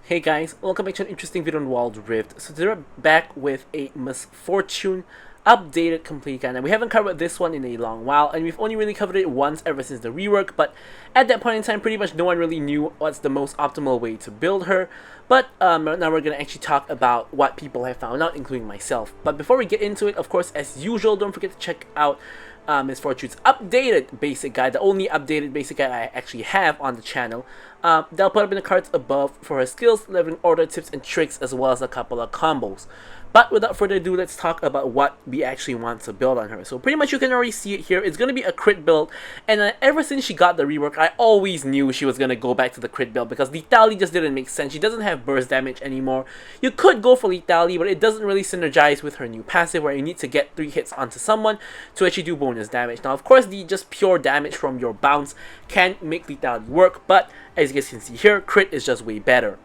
Hey guys, welcome back to an interesting video on Wild Rift. So today we're back with a Misfortune updated complete guide. Now we haven't covered this one in a long while, and we've only really covered it once ever since the rework, but at that point in time pretty much no one really knew what's the most optimal way to build her. But now we're going to actually talk about what people have found out, including myself. But before we get into it, of course, as usual, don't forget to check out Misfortune's updated basic guide, the only updated basic guide I actually have on the channel. They'll put up in the cards above for her skills, leveling order, tips and tricks, as well as a couple of combos. But without further ado, let's talk about what we actually want to build on her. So pretty much you can already see it here. It's going to be a crit build, and ever since she got the rework, I always knew she was going to go back to the crit build because lethality just didn't make sense. She doesn't have burst damage anymore. You could go for lethality, but it doesn't really synergize with her new passive where you need to get 3 hits onto someone to actually do bonus damage. Now of course the just pure damage from your bounce can make lethality work, but as you guys can see here, crit is just way better.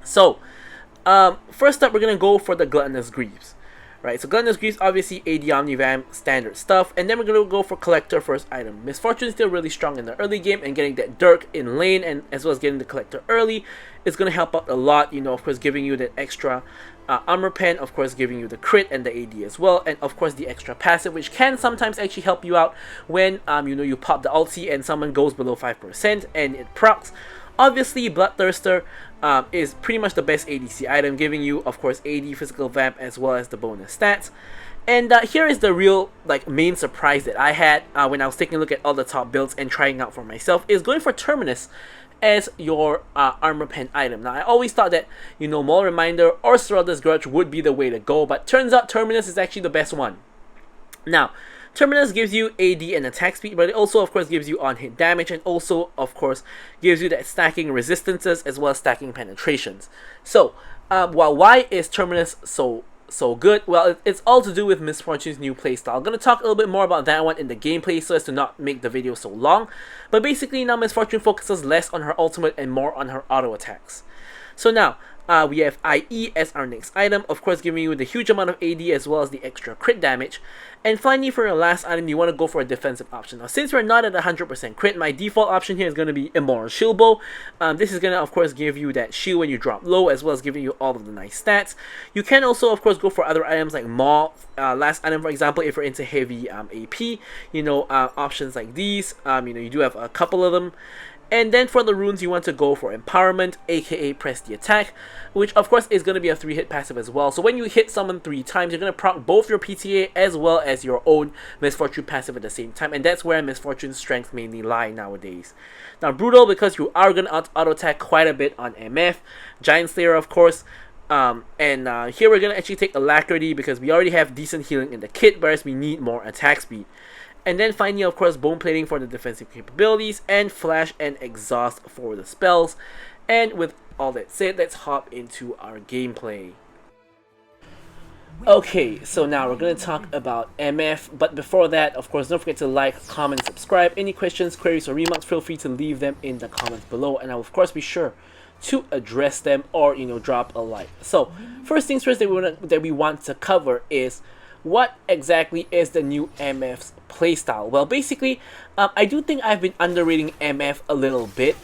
So first up, we're going to go for the Gluttonous Greaves. Right, so Gluttonous Greaves, obviously AD Omnivamp, standard stuff, and then we're going to go for Collector first item. Misfortune is still really strong in the early game, and getting that Dirk in lane, and as well as getting the Collector early, is going to help out a lot, you know, of course giving you that extra armor pen, of course giving you the crit and the AD as well, and of course the extra passive, which can sometimes actually help you out when, you know, you pop the ulti and someone goes below 5% and it procs. Obviously, Bloodthirster is pretty much the best ADC item, giving you, of course, AD, physical vamp, as well as the bonus stats. And here is the real, main surprise that I had when I was taking a look at all the top builds and trying out for myself, is going for Terminus as your armor pen item. Now, I always thought that, you know, Maul Reminder or Seralda's Grudge would be the way to go, but turns out Terminus is actually the best one. Now, Terminus gives you AD and attack speed, but it also of course gives you on-hit damage, and also of course gives you that stacking resistances as well as stacking penetrations. So why is Terminus so good? Well, it's all to do with Misfortune's new playstyle. I'm going to talk a little bit more about that one in the gameplay so as to not make the video so long. But basically now Misfortune focuses less on her ultimate and more on her auto attacks. So now, we have IE as our next item, of course giving you the huge amount of AD as well as the extra crit damage. And finally, for your last item, you want to go for a defensive option. Now, since we're not at 100% crit, my default option here is going to be Immoral Shield Bow. This is going to, of course, give you that shield when you drop low, as well as giving you all of the nice stats. You can also, of course, go for other items like Maul. Last item, for example, if you're into heavy AP, you know, options like these. You know, you do have a couple of them. And then for the runes, you want to go for Empowerment, aka Press the Attack, which of course is going to be a 3-hit passive as well. So when you hit someone 3 times, you're going to proc both your PTA as well as your own Misfortune passive at the same time. And that's where Misfortune's strength mainly lie nowadays. Now, Brutal, because you are going to auto-attack quite a bit on MF. Giant Slayer, of course. Here we're going to actually take Alacrity because we already have decent healing in the kit, whereas we need more attack speed. And then finally, of course, Bone Plating for the defensive capabilities, and Flash and Exhaust for the spells. And with all that said, let's hop into our gameplay. Okay, so now we're going to talk about MF, but before that, of course, don't forget to like, comment, subscribe. Any questions, queries, or remarks, feel free to leave them in the comments below, and I will, of course, be sure to address them or, you know, drop a like. So, first things first that we want to cover is what exactly is the new MF's playstyle. Well, basically, I do think I've been underrating MF a little bit,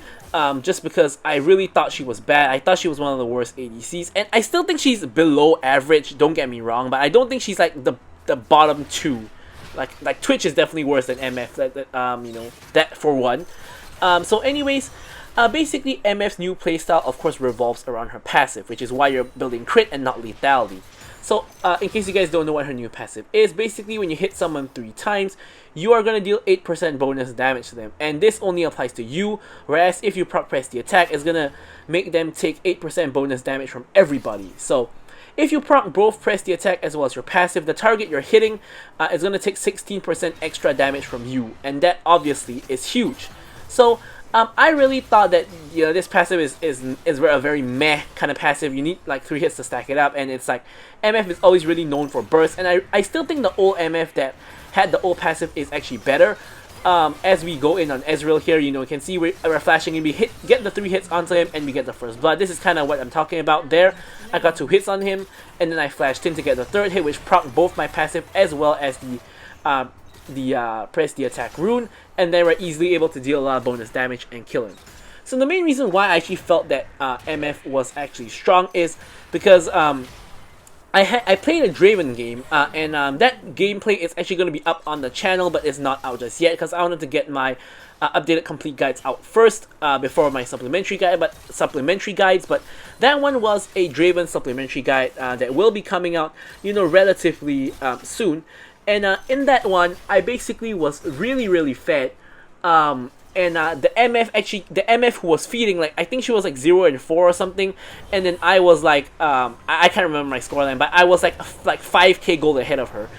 just because I really thought she was bad. I thought she was one of the worst ADCs, and I still think she's below average, don't get me wrong, but I don't think she's like the bottom 2. Like Twitch is definitely worse than MF, you know, that for one. So anyways, basically MF's new playstyle of course revolves around her passive, which is why you're building crit and not lethality. So, in case you guys don't know what her new passive is, basically when you hit someone 3 times, you are going to deal 8% bonus damage to them. And this only applies to you, whereas if you proc press the attack, it's going to make them take 8% bonus damage from everybody. So, if you proc both press the attack as well as your passive, the target you're hitting is going to take 16% extra damage from you. And that obviously is huge. So, I really thought that, you know, this passive is a very meh kind of passive. You need like 3 hits to stack it up, and it's like MF is always really known for burst, and I still think the old MF that had the old passive is actually better. As we go in on Ezreal here, you know, you can see we're flashing and we get the 3 hits onto him and we get the first blood. This is kind of what I'm talking about there. I got 2 hits on him, and then I flashed in to get the 3rd hit, which proc both my passive as well as the press the attack rune, and then we're easily able to deal a lot of bonus damage and kill him. So the main reason why I actually felt that MF was actually strong is because I played a Draven game, and that gameplay is actually going to be up on the channel, but it's not out just yet because I wanted to get my updated complete guides out first before my supplementary guides. But that one was a Draven supplementary guide that will be coming out, relatively soon. And in that one, I basically was really fed. And the MF who was feeding, like, I think she was like 0-4 or something, and then I was like, I can't remember my scoreline, but I was like 5k gold ahead of her,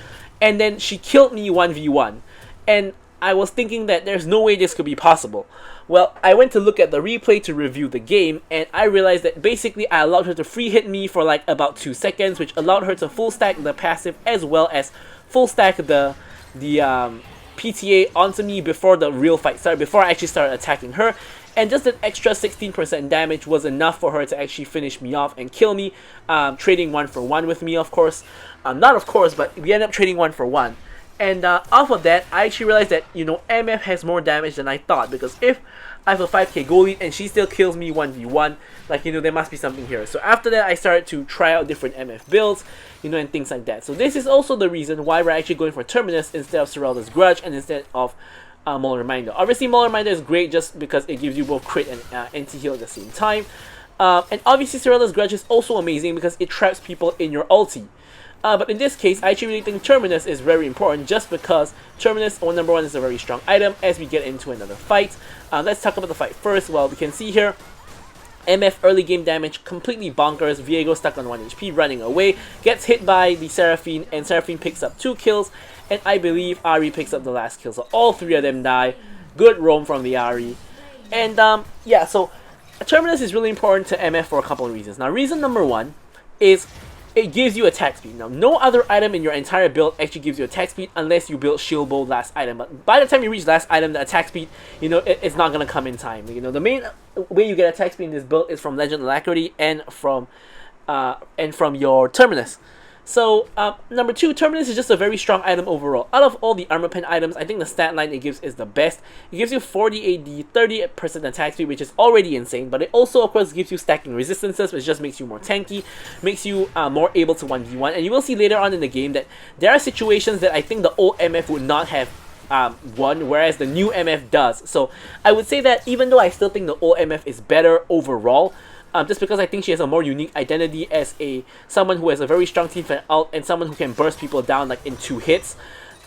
and then she killed me 1v1, and I was thinking that there's no way this could be possible. Well, I went to look at the replay to review the game, and I realized that basically I allowed her to free hit me for like about 2 seconds, which allowed her to full stack the passive as well as full stack the PTA onto me before the real fight started, before I actually started attacking her. And just an extra 16% damage was enough for her to actually finish me off and kill me, trading 1 for 1 with me, of course. Not of course, but we ended up trading 1 for 1. And off of that, I actually realized that, MF has more damage than I thought, because if I have a 5k goal lead and she still kills me 1v1, like, there must be something here. So after that, I started to try out different MF builds, and things like that. So this is also the reason why we're actually going for Terminus instead of Serelda's Grudge and instead of Maul Reminder. Obviously, Maul Reminder is great just because it gives you both crit and anti-heal at the same time. And obviously, Serelda's Grudge is also amazing because it traps people in your ulti. But in this case, I actually really think Terminus is very important just because Terminus, number 1, is a very strong item as we get into another fight. Let's talk about the fight first. Well, we can see here, MF early game damage, completely bonkers. Viego stuck on 1 HP, running away, gets hit by the Seraphine, and Seraphine picks up 2 kills, and I believe Ahri picks up the last kill. So all 3 of them die. Good roam from the Ahri. And yeah, so Terminus is really important to MF for a couple of reasons. Now, reason number 1 is it gives you attack speed. Now, no other item in your entire build actually gives you attack speed unless you build Shield Bow last item. But by the time you reach last item, the attack speed, it's not going to come in time. The main way you get attack speed in this build is from Legend Alacrity and from your Terminus. So, number 2, Terminus is just a very strong item overall. Out of all the armor pen items, I think the stat line it gives is the best. It gives you 40 AD, 30% attack speed, which is already insane, but it also, of course, gives you stacking resistances, which just makes you more tanky, makes you more able to 1v1, and you will see later on in the game that there are situations that I think the old MF would not have won, whereas the new MF does. So, I would say that even though I still think the old MF is better overall, just because I think she has a more unique identity as someone who has a very strong teamfight ult and someone who can burst people down like in 2 hits.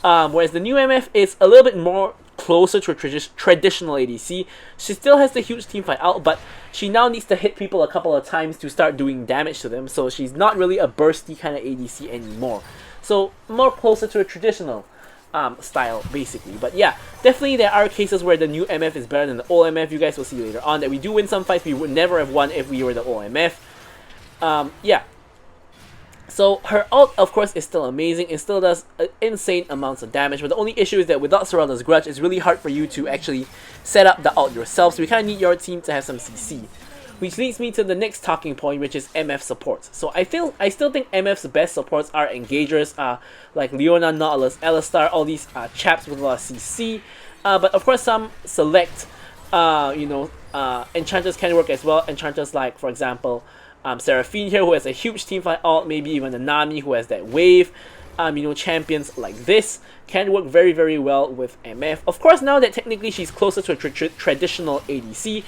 Whereas the new MF is a little bit more closer to a traditional ADC. She still has the huge teamfight ult, but she now needs to hit people a couple of times to start doing damage to them. So she's not really a bursty kind of ADC anymore. So more closer to a traditional style, basically. But yeah, definitely there are cases where the new MF is better than the old MF. You guys will see later on that we do win some fights we would never have won if we were the old MF. Yeah. So her ult, of course, is still amazing. It still does insane amounts of damage. But the only issue is that without Serelda's Grudge, it's really hard for you to actually set up the ult yourself. So we kind of need your team to have some CC. Which leads me to the next talking point, which is MF supports. So I still think MF's best supports are engagers, like Leona, Nautilus, Alistar, all these chaps with a lot of CC. But of course, some select, enchanters can work as well. Enchanters like, for example, Seraphine here, who has a huge teamfight ult, maybe even the Nami, who has that wave. Champions like this can work very well with MF. Of course, now that technically she's closer to a traditional ADC,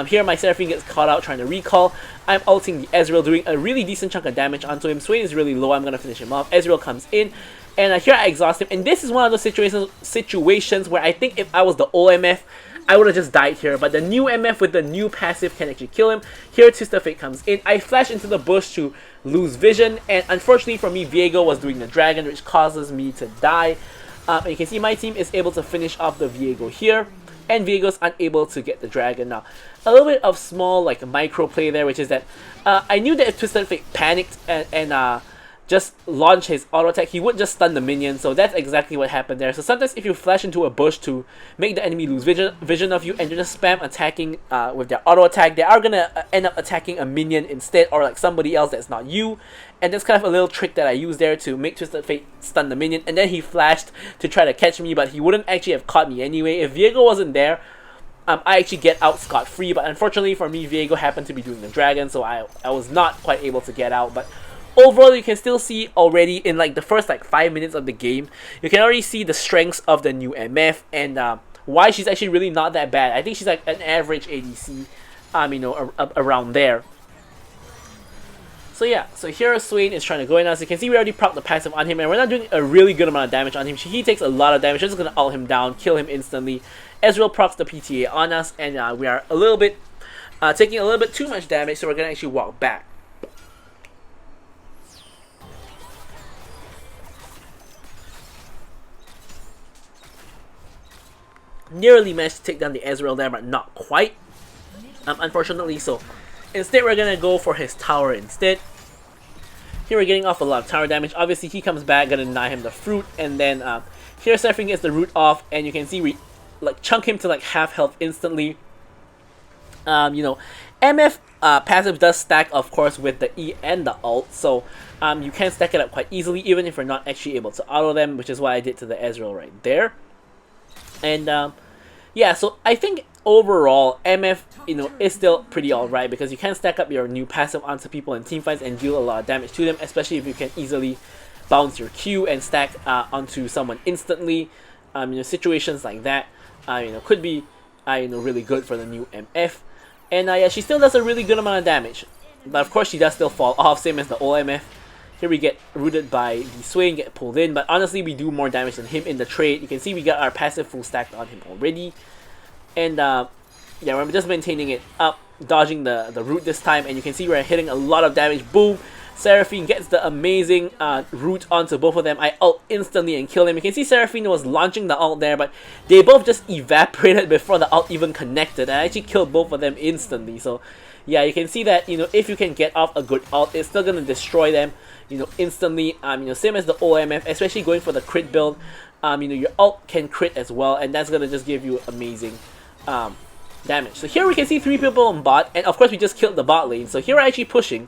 here my Seraphine gets caught out trying to recall. I'm ulting the Ezreal, doing a really decent chunk of damage onto him. Swain is really low, I'm going to finish him off. Ezreal comes in, and here I exhaust him. And this is one of those situations where I think if I was the old MF, I would have just died here, but the new MF with the new passive can actually kill him. Here, Twisted Fate comes in. I flash into the bush to lose vision, and unfortunately for me, Viego was doing the dragon, which causes me to die. And you can see my team is able to finish off the Viego here, and Viego's unable to get the dragon. Now, a little bit of small, like, micro play there, which is that I knew that if Twisted Fate panicked and just launch his auto attack, he would just stun the minion. So that's exactly what happened there. So sometimes if you flash into a bush to make the enemy lose vision of you and you just spam attacking with their auto attack, they are gonna end up attacking a minion instead, or like somebody else that's not you. And that's kind of a little trick that I used there to make Twisted Fate stun the minion. And then he flashed to try to catch me, but he wouldn't actually have caught me anyway. If Viego wasn't there, I actually get out scot-free, but unfortunately for me, Viego happened to be doing the dragon, so I was not quite able to get out. But overall, you can still see already in like the first like 5 minutes of the game, you can already see the strengths of the new MF and why she's actually really not that bad. I think she's like an average ADC, you know, around there. So yeah, so here Swain is trying to go in. As you can see, we already procced the passive on him, and we're not doing a really good amount of damage on him. He takes a lot of damage. We're just going to ult him down, kill him instantly. Ezreal procs the PTA on us, and we are a little bit, taking a little bit too much damage, so we're going to actually walk back. Nearly managed to take down the Ezreal there, but not quite, unfortunately. So instead, we're going to go for his tower instead. Here we're getting off a lot of tower damage. Obviously, he comes back, gonna deny him the fruit, and then here Seraphine gets the root off, and you can see we like chunk him to like half health instantly. You know, MF passive does stack, of course, with the E and the ult, so you can stack it up quite easily, even if we're not actually able to auto them, which is what I did to the Ezreal right there. And yeah, so I think overall MF, you know, is still pretty alright because you can stack up your new passive onto people in teamfights and deal a lot of damage to them, especially if you can easily bounce your Q and stack onto someone instantly. You know, situations like that, you know, could be you know, really good for the new MF. And yeah, she still does a really good amount of damage, but of course she does still fall off, same as the old MF. Here we get rooted by the Swain, get pulled in, but honestly we do more damage than him in the trade. You can see we got our passive full stacked on him already. And yeah, we're just maintaining it up, dodging the root this time, and you can see we're hitting a lot of damage. Boom! Seraphine gets the amazing root onto both of them. I ult instantly and kill him. You can see Seraphine was launching the ult there, but they both just evaporated before the ult even connected. I actually killed both of them instantly. So yeah, you can see that, you know, if you can get off a good ult, it's still gonna destroy them, you know, instantly. You know, same as the OMF, especially going for the crit build. You know, your ult can crit as well, and that's gonna just give you amazing damage. So here we can see 3 people on bot, and of course we just killed the bot lane. So here we're actually pushing,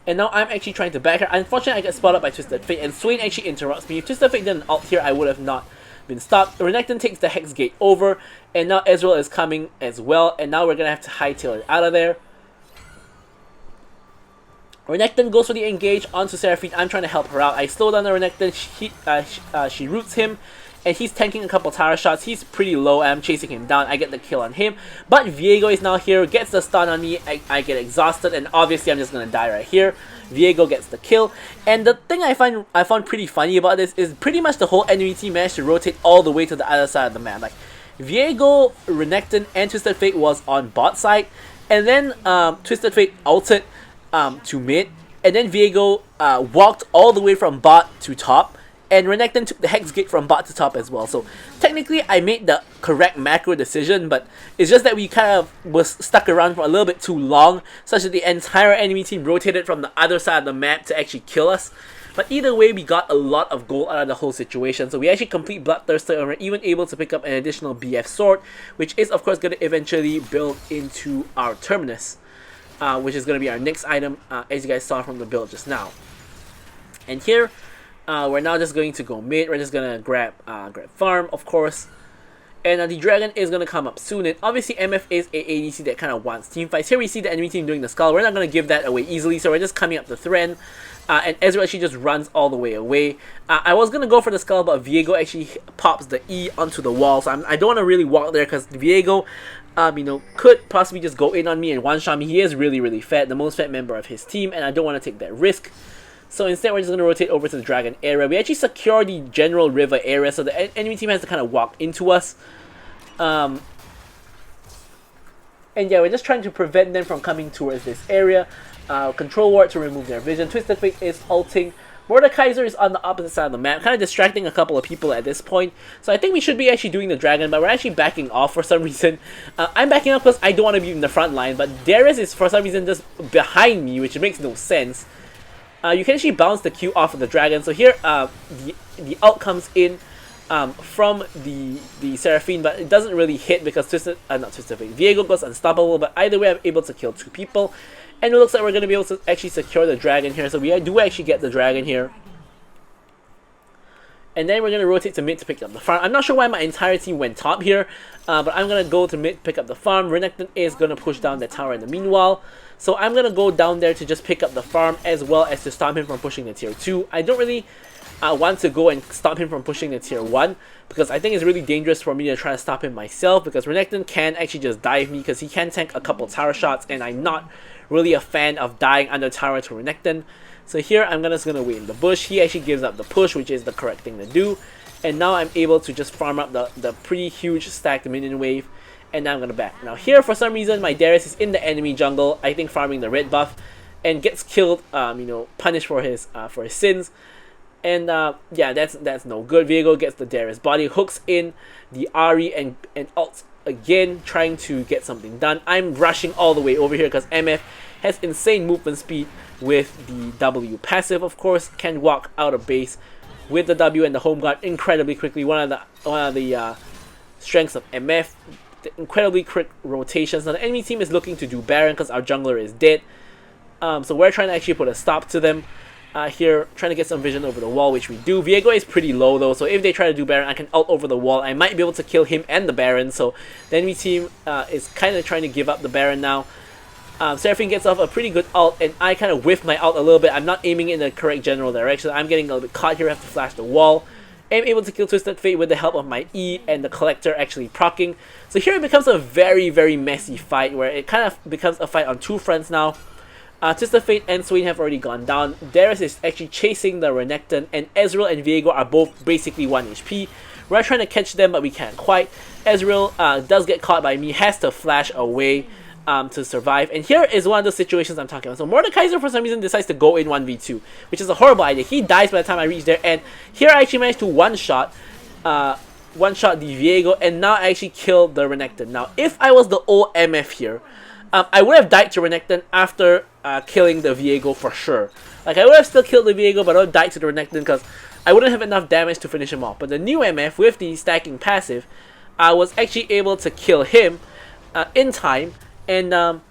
and now I'm actually trying to back her. Unfortunately, I get spotted by Twisted Fate, and Swain actually interrupts me. If Twisted Fate didn't ult here, I would have not been stopped. Renekton takes the Hex Gate over, and now Ezreal is coming as well, and now we're gonna have to hightail it out of there. Renekton goes for the engage onto Seraphine. I'm trying to help her out. I slow down the Renekton. She roots him, and he's tanking a couple tower shots. He's pretty low. I'm chasing him down. I get the kill on him, but Viego is now here, gets the stun on me. I get exhausted, and obviously I'm just gonna die right here. Viego gets the kill, and the thing I found pretty funny about this is pretty much the whole enemy team managed to rotate all the way to the other side of the map. Like Viego, Renekton, and Twisted Fate was on bot side, and then Twisted Fate ulted to mid, and then Viego walked all the way from bot to top, and Renekton took the Hex Gate from bot to top as well. So technically I made the correct macro decision, but it's just that we kind of was stuck around for a little bit too long, such that the entire enemy team rotated from the other side of the map to actually kill us. But either way, we got a lot of gold out of the whole situation. So we actually complete Bloodthirster, and we're even able to pick up an additional BF sword, which is of course going to eventually build into our Terminus, which is going to be our next item, as you guys saw from the build just now. And here, we're now just going to go mid. We're just going to grab farm, of course. And the dragon is going to come up soon. And obviously, MF is a ADC that kind of wants team fights. Here we see the enemy team doing the skull. We're not going to give that away easily, so we're just coming up the Thread. And Ezreal actually just runs all the way away. I was going to go for the skull, but Viego actually pops the E onto the wall. So I don't want to really walk there because Viego, you know, could possibly just go in on me and one-shot me. He is really, really fat, the most fat member of his team, and I don't want to take that risk. So instead, we're just going to rotate over to the dragon area. We actually secure the general river area, so the enemy team has to kind of walk into us. And yeah, we're just trying to prevent them from coming towards this area. Control ward to remove their vision. Twisted Fate is ulting. Mordekaiser is on the opposite side of the map, kind of distracting a couple of people at this point. So I think we should be actually doing the dragon, but we're actually backing off for some reason. I'm backing off because I don't want to be in the front line, but Darius is for some reason just behind me, which makes no sense. You can actually bounce the Q off of the dragon. So here, the ult comes in from the Seraphine, but it doesn't really hit because Viego goes unstoppable. But either way, I'm able to kill 2 people. And it looks like we're going to be able to actually secure the dragon here. So we do actually get the dragon here. And then we're going to rotate to mid to pick up the farm. I'm not sure why my entire team went top here, but I'm going to go to mid, pick up the farm. Renekton is going to push down the tower in the meanwhile. So I'm going to go down there to just pick up the farm as well as to stop him from pushing the tier 2. I don't really want to go and stop him from pushing the tier 1 because I think it's really dangerous for me to try to stop him myself, because Renekton can actually just dive me because he can tank a couple tower shots, and I'm not really a fan of dying under tower to Renekton. So here I'm just gonna wait in the bush. He actually gives up the push, which is the correct thing to do. And now I'm able to just farm up the pretty huge stacked minion wave. And now I'm gonna back. Now here, for some reason, my Darius is in the enemy jungle, I think farming the red buff, and gets killed, punished for his sins. And yeah, that's no good. Viego gets the Darius body, hooks in the Ahri and ults again, trying to get something done. I'm rushing all the way over here because MF has insane movement speed with the W passive, of course, can walk out of base with the W and the home guard incredibly quickly. One of the strengths of MF, the incredibly quick rotations. Now the enemy team is looking to do Baron because our jungler is dead. So we're trying to actually put a stop to them here, trying to get some vision over the wall, which we do. Viego is pretty low though, so if they try to do Baron, I can ult over the wall. I might be able to kill him and the Baron, so the enemy team is kind of trying to give up the Baron now. Seraphine gets off a pretty good ult, and I kind of whiff my ult a little bit. I'm not aiming in the correct general direction. I'm getting a little bit caught here. I have to flash the wall. I'm able to kill Twisted Fate with the help of my E and the Collector actually proccing. So here it becomes a very, very messy fight where it kind of becomes a fight on two fronts now. Twisted Fate and Swain have already gone down. Darius is actually chasing the Renekton, and Ezreal and Viego are both basically 1 HP. We're trying to catch them, but we can't quite. Ezreal does get caught by me, has to flash away to survive. And here is one of the situations I'm talking about. So Mordekaiser for some reason decides to go in 1v2, which is a horrible idea. He dies by the time I reach there, and here I actually managed to one-shot the Viego, and now I actually kill the Renekton. Now, if I was the old MF here, I would have died to Renekton after killing the Viego for sure. Like, I would have still killed the Viego, but I would have died to the Renekton because I wouldn't have enough damage to finish him off. But the new MF, with the stacking passive, I was actually able to kill him in time, and I'm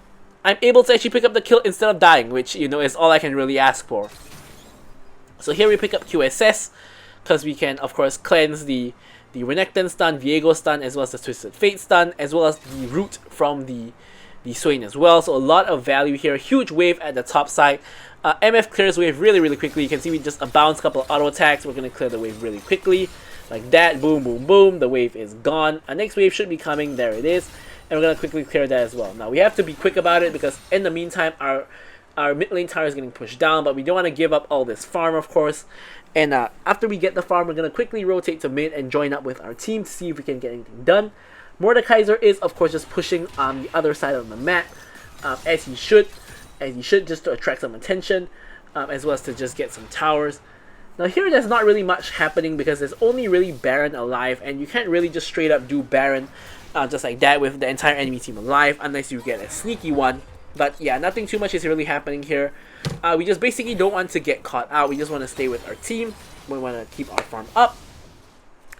able to actually pick up the kill instead of dying, which, you know, is all I can really ask for. So here we pick up QSS, because we can, of course, cleanse the Renekton stun, Viego stun, as well as the Twisted Fate stun, as well as the root from the Swain as well. So a lot of value here. Huge wave at the top side. MF clears wave really, really quickly. You can see we just bounce a couple of auto attacks. We're going to clear the wave really quickly. Like that. Boom, boom, boom. The wave is gone. Our next wave should be coming. There it is. And we're going to quickly clear that as well. Now we have to be quick about it because in the meantime our mid lane tower is getting pushed down, but we don't want to give up all this farm, of course. And after we get the farm, we're going to quickly rotate to mid and join up with our team to see if we can get anything done. Mordekaiser is, of course, just pushing on the other side of the map, as he should, just to attract some attention, as well as to just get some towers. Now here there's not really much happening because there's only really Baron alive, and you can't really just straight up do Baron just like that with the entire enemy team alive unless you get a sneaky one. But yeah, nothing too much is really happening here. We just basically don't want to get caught out. We just want to stay with our team. We want to keep our farm up,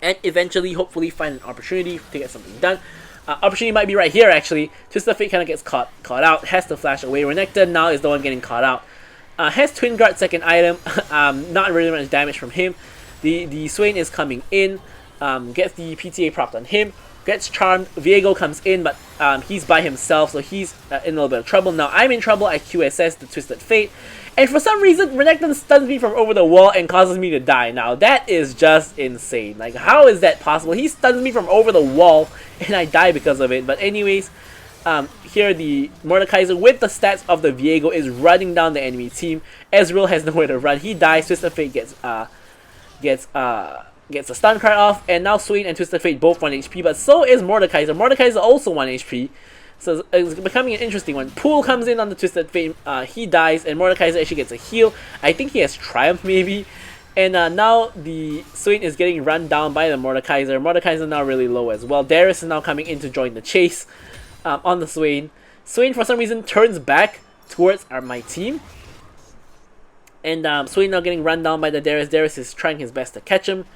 and eventually, hopefully, find an opportunity to get something done. Opportunity might be right here, actually. Twisted Fate kind of gets caught out, has to flash away. Renekton now is the one getting caught out. Has Twin Guard second item, not really much damage from him. The Swain is coming in, gets the PTA propped on him, gets charmed. Viego comes in, but he's by himself, so he's in a little bit of trouble. Now I'm in trouble. I QSS the Twisted Fate, and for some reason Renekton stuns me from over the wall and causes me to die. Now that is just insane. Like, how is that possible? He stuns me from over the wall and I die because of it. But anyways, here the Mordekaiser with the stats of the Viego is running down the enemy team. Ezreal has nowhere to run. He dies. Twisted Fate gets a stun card off, and now Swain and Twisted Fate both 1 HP, but so is Mordekaiser. Mordekaiser also 1 HP, so it's becoming an interesting one. Pool comes in on the Twisted Fate, he dies, and Mordekaiser actually gets a heal. I think he has Triumph maybe, and now the Swain is getting run down by the Mordekaiser. Mordekaiser now really low as well. Darius is now coming in to join the chase on the Swain. Swain for some reason turns back towards my team, and Swain now getting run down by the Darius. Darius is trying his best to catch him.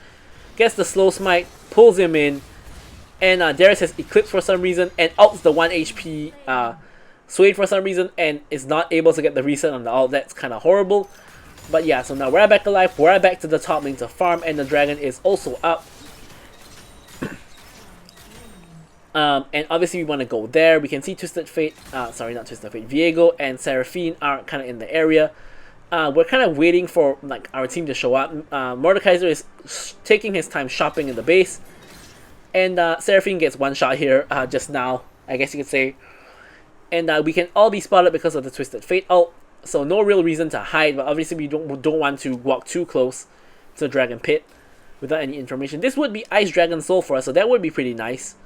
Gets the slow smite, pulls him in, and Darius has Eclipse for some reason and ults the 1 HP Swain for some reason and is not able to get the reset on the ult. That's kind of horrible. But yeah, so now we're back alive, we're back to the top lane to farm, and the dragon is also up. And obviously we want to go there. We can see Twisted Fate, sorry, not Twisted Fate, Viego and Seraphine are kind of in the area. We're kind of waiting for like our team to show up. Mordekaiser is taking his time shopping in the base. And Seraphine gets one shot here just now, I guess you could say. And we can all be spotted because of the Twisted Fate ult. So no real reason to hide, but obviously we don't want to walk too close to the Dragon Pit without any information. This would be Ice Dragon Soul for us, so that would be pretty nice.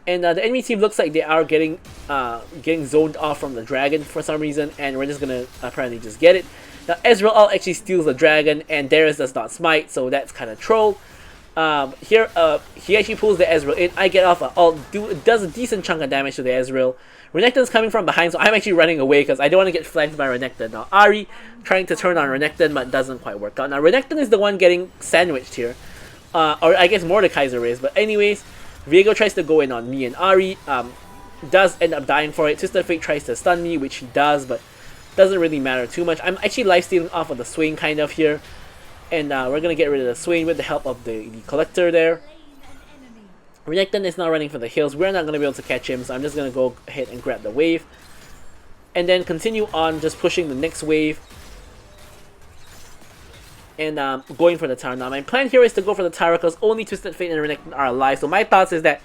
And the enemy team looks like they are getting zoned off from the dragon for some reason, and we're just gonna apparently just get it. Now Ezreal ult actually steals the dragon, and Darius does not smite, so that's kind of troll. Here he actually pulls the Ezreal in. I get off a ult, does a decent chunk of damage to the Ezreal. Renekton's coming from behind, so I'm actually running away because I don't want to get flanked by Renekton. Now Ahri trying to turn on Renekton, but doesn't quite work out. Now Renekton is the one getting sandwiched here, or I guess Mordekaiser is. But anyways, Viego tries to go in on me and Ahri, does end up dying for it. Twisted Fate tries to stun me, which he does, but doesn't really matter too much. I'm actually lifestealing off of the Swain kind of here, and we're going to get rid of the Swain with the help of the Collector there. Renekton is now running for the hills. We're not going to be able to catch him, so I'm just going to go ahead and grab the wave. And then continue on just pushing the next wave. And going for the tower. Now my plan here is to go for the tower because only Twisted Fate and Renekton are alive. So my thoughts is that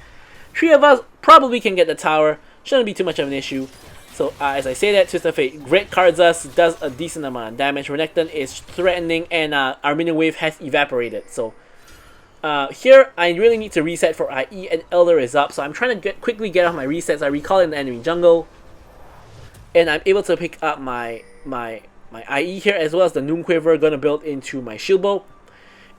3 of us probably can get the tower. Shouldn't be too much of an issue. So as I say that, Twisted Fate great cards us, does a decent amount of damage. Renekton is threatening, and our minion wave has evaporated. So here I really need to reset for IE, and Elder is up. So I'm trying to quickly get off my resets. I recall in the enemy jungle, and I'm able to pick up my IE here, as well as the Noon Quiver gonna build into my shield bow.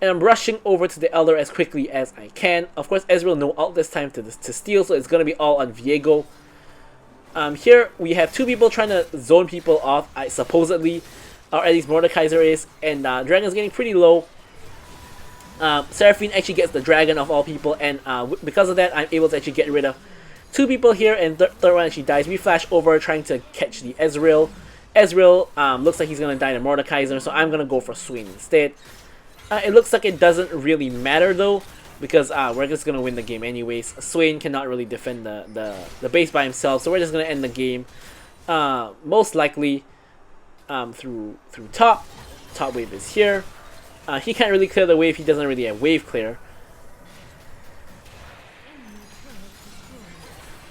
And I'm rushing over to the Elder as quickly as I can. Of course, Ezreal no ult this time to steal, so it's gonna be all on Viego. Here we have 2 people trying to zone people off, supposedly, or at least Mordekaiser is, and Dragon's getting pretty low. Seraphine actually gets the dragon of all people, and because of that, I'm able to actually get rid of 2 people here, and third one actually dies. We flash over trying to catch the Ezreal. Ezreal looks like he's going to die to Mordekaiser, so I'm going to go for Swain instead. It looks like it doesn't really matter though, because we're just going to win the game anyways. Swain cannot really defend the base by himself, so we're just going to end the game most likely through top. Top wave is here. He can't really clear the wave, he doesn't really have wave clear.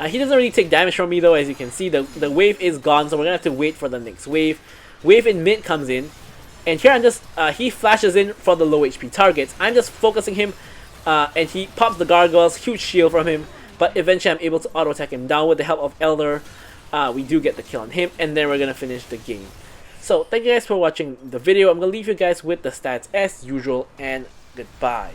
He doesn't really take damage from me though, as you can see. The wave is gone, so we're going to have to wait for the next wave. Wave in mid comes in, and here I'm just, he flashes in for the low HP targets. I'm just focusing him, and he pops the gargoyles, huge shield from him, but eventually I'm able to auto attack him down with the help of Elder. We do get the kill on him, and then we're going to finish the game. So thank you guys for watching the video. I'm going to leave you guys with the stats as usual, and goodbye.